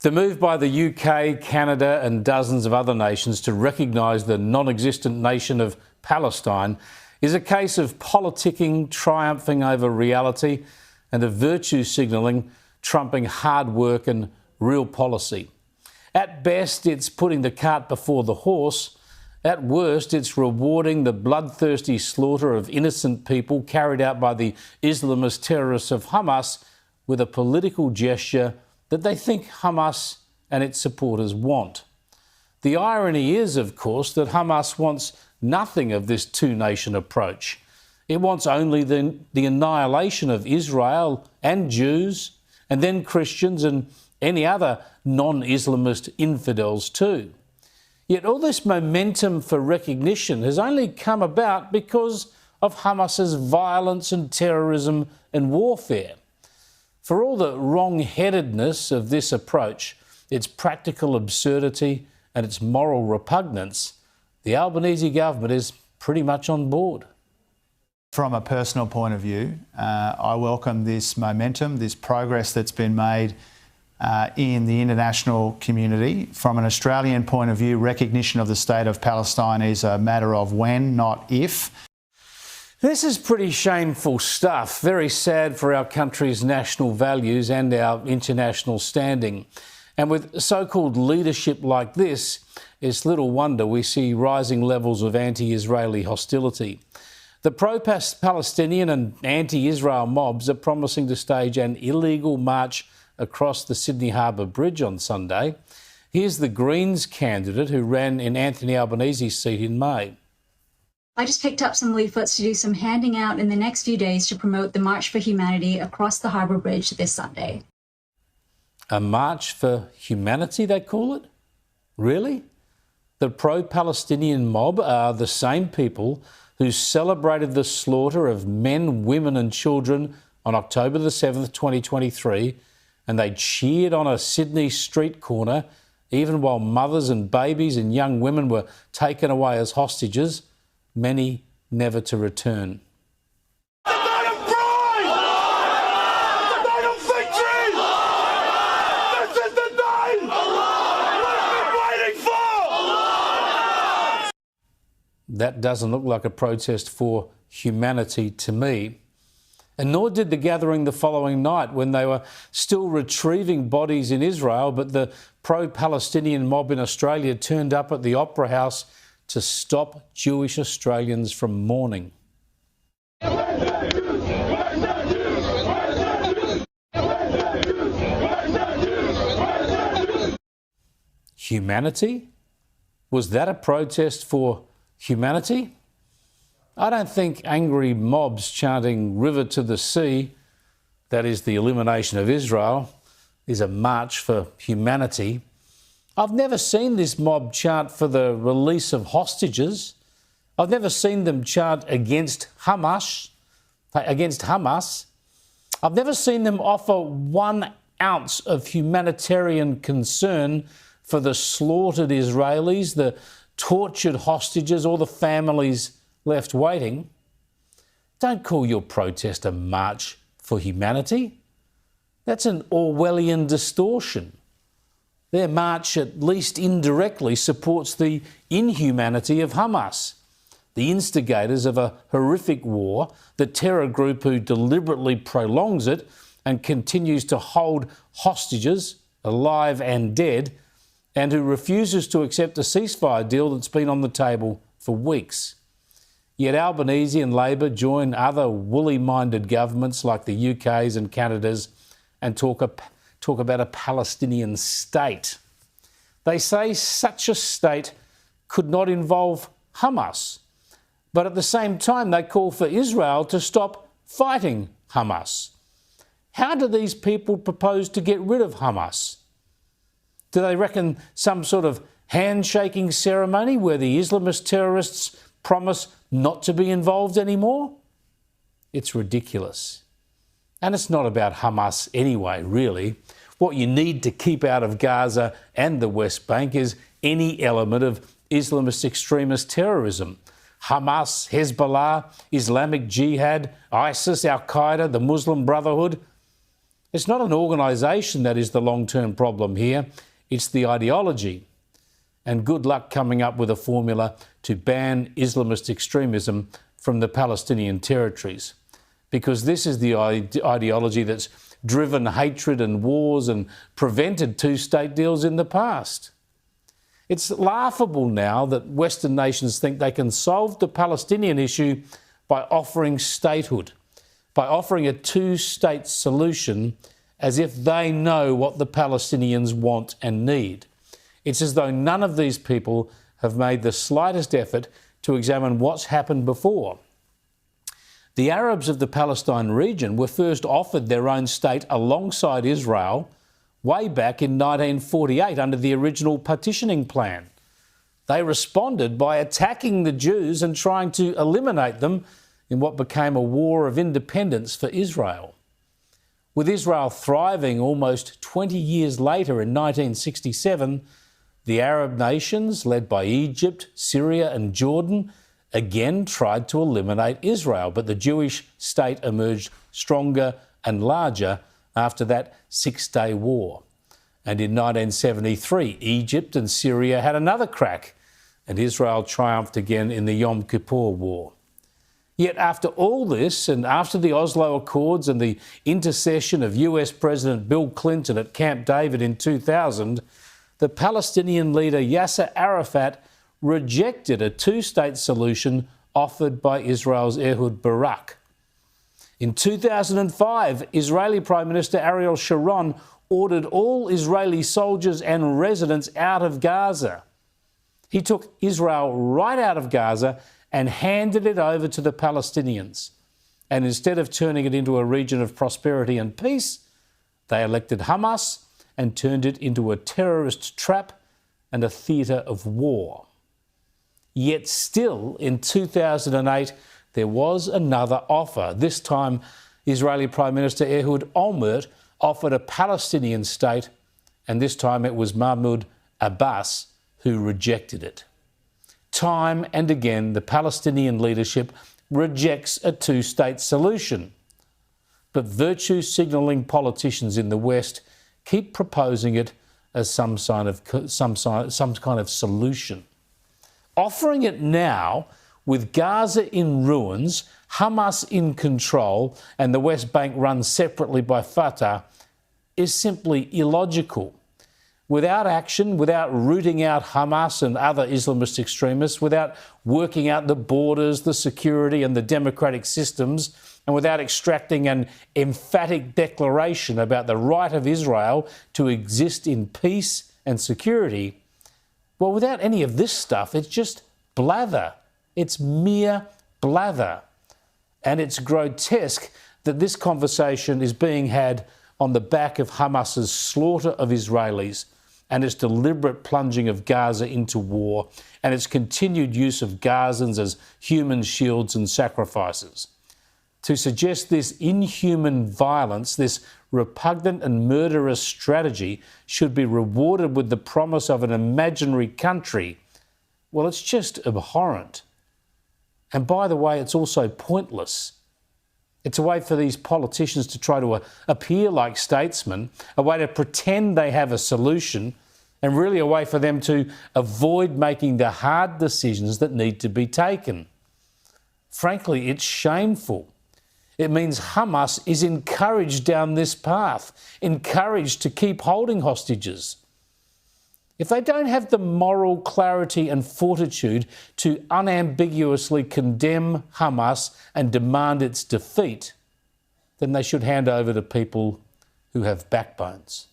The move by the UK, Canada and dozens of other nations to recognise the non-existent nation of Palestine is a case of politicking triumphing over reality and of virtue signalling trumping hard work and real policy. At best, it's putting the cart before the horse. At worst, it's rewarding the bloodthirsty slaughter of innocent people carried out by the Islamist terrorists of Hamas with a political gesture that they think Hamas and its supporters want. The irony is, of course, that Hamas wants nothing of this two-nation approach. It wants only the annihilation of Israel and Jews, and then Christians and any other non-Islamist infidels too. Yet all this momentum for recognition has only come about because of Hamas's violence and terrorism and warfare. For all the wrong-headedness of this approach, its practical absurdity and its moral repugnance, the Albanese government is pretty much on board. From a personal point of view, I welcome this momentum, this progress that's been made in the international community. From an Australian point of view, recognition of the state of Palestine is a matter of when, not if. This is pretty shameful stuff, very sad for our country's national values and our international standing. And with so-called leadership like this, it's little wonder we see rising levels of anti-Israeli hostility. The pro-Palestinian and anti-Israel mobs are promising to stage an illegal march across the Sydney Harbour Bridge on Sunday. Here's the Greens candidate who ran in Anthony Albanese's seat in May. I just picked up some leaflets to do some handing out in the next few days to promote the March for Humanity across the Harbour Bridge this Sunday. A March for Humanity, they call it? Really? The pro-Palestinian mob are the same people who celebrated the slaughter of men, women and children on October the 7th, 2023, and they cheered on a Sydney street corner even while mothers and babies and young women were taken away as hostages, many never to return. The night of pride! The night of victory! This is the night! What have we been waiting for? That doesn't look like a protest for humanity to me. And nor did the gathering the following night when they were still retrieving bodies in Israel, but the pro-Palestinian mob in Australia turned up at the Opera House to stop Jewish Australians from mourning. Humanity? Was that a protest for humanity? I don't think angry mobs chanting "River to the Sea," that is the elimination of Israel, is a march for humanity. I've never seen this mob chant for the release of hostages. I've never seen them chant against Hamas. I've never seen them offer 1 ounce of humanitarian concern for the slaughtered Israelis, the tortured hostages, or the families left waiting. Don't call your protest a march for humanity. That's an Orwellian distortion. Their march, at least indirectly, supports the inhumanity of Hamas, the instigators of a horrific war, the terror group who deliberately prolongs it and continues to hold hostages, alive and dead, and who refuses to accept a ceasefire deal that's been on the table for weeks. Yet Albanese and Labor join other woolly-minded governments like the UK's and Canada's and talk about a Palestinian state. They say such a state could not involve Hamas, but at the same time they call for Israel to stop fighting Hamas. How do these people propose to get rid of Hamas? Do they reckon some sort of handshaking ceremony where the Islamist terrorists promise not to be involved anymore? It's ridiculous. And it's not about Hamas anyway, really. What you need to keep out of Gaza and the West Bank is any element of Islamist extremist terrorism. Hamas, Hezbollah, Islamic Jihad, ISIS, Al-Qaeda, the Muslim Brotherhood. It's not an organisation that is the long-term problem here, it's the ideology. And good luck coming up with a formula to ban Islamist extremism from the Palestinian territories, because this is the ideology that's driven hatred and wars and prevented two-state deals in the past. It's laughable now that Western nations think they can solve the Palestinian issue by offering statehood, by offering a two-state solution as if they know what the Palestinians want and need. It's as though none of these people have made the slightest effort to examine what's happened before. The Arabs of the Palestine region were first offered their own state alongside Israel way back in 1948 under the original partitioning plan. They responded by attacking the Jews and trying to eliminate them in what became a war of independence for Israel. With Israel thriving almost 20 years later in 1967, the Arab nations, led by Egypt, Syria and Jordan, again tried to eliminate Israel, but the Jewish state emerged stronger and larger after that Six-Day War. And in 1973, Egypt and Syria had another crack, and Israel triumphed again in the Yom Kippur War. Yet after all this, and after the Oslo Accords and the intercession of US President Bill Clinton at Camp David in 2000, the Palestinian leader Yasser Arafat rejected a two-state solution offered by Israel's Ehud Barak. In 2005, Israeli Prime Minister Ariel Sharon ordered all Israeli soldiers and residents out of Gaza. He took Israel right out of Gaza and handed it over to the Palestinians. And instead of turning it into a region of prosperity and peace, they elected Hamas and turned it into a terrorist trap and a theatre of war. Yet still, in 2008, there was another offer. This time, Israeli Prime Minister Ehud Olmert offered a Palestinian state, and this time it was Mahmoud Abbas who rejected it. Time and again, the Palestinian leadership rejects a two-state solution. But virtue-signalling politicians in the West keep proposing it as some kind of solution. Offering it now, with Gaza in ruins, Hamas in control, and the West Bank run separately by Fatah, is simply illogical. Without action, without rooting out Hamas and other Islamist extremists, without working out the borders, the security and the democratic systems, and without extracting an emphatic declaration about the right of Israel to exist in peace and security, well, without any of this stuff, it's just blather. It's mere blather. And it's grotesque that this conversation is being had on the back of Hamas's slaughter of Israelis and its deliberate plunging of Gaza into war and its continued use of Gazans as human shields and sacrifices. To suggest this inhuman violence, this repugnant and murderous strategy should be rewarded with the promise of an imaginary country, well, it's just abhorrent. And by the way, it's also pointless. It's a way for these politicians to try to appear like statesmen, a way to pretend they have a solution, and really a way for them to avoid making the hard decisions that need to be taken. Frankly, it's shameful. It means Hamas is encouraged down this path, encouraged to keep holding hostages. If they don't have the moral clarity and fortitude to unambiguously condemn Hamas and demand its defeat, then they should hand over to people who have backbones.